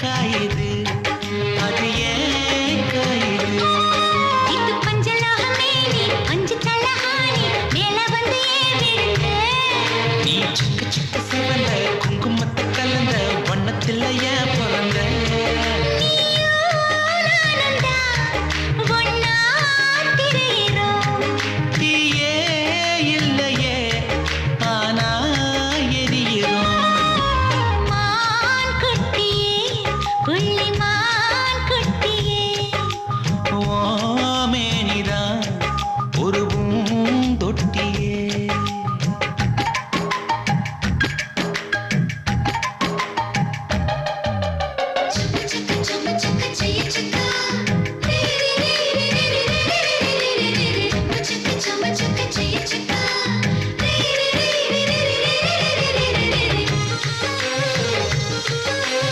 காயுது அது ஏன் காயுது இது பஞ்சலோகமே நீ பஞ்சு தலஹானி மேல வந்து ஏறிடுங்க நீ சிக்கு சிக்கு சிவந்த குங்குமத்தை கலந்த வண்ணத்தில் ஏன்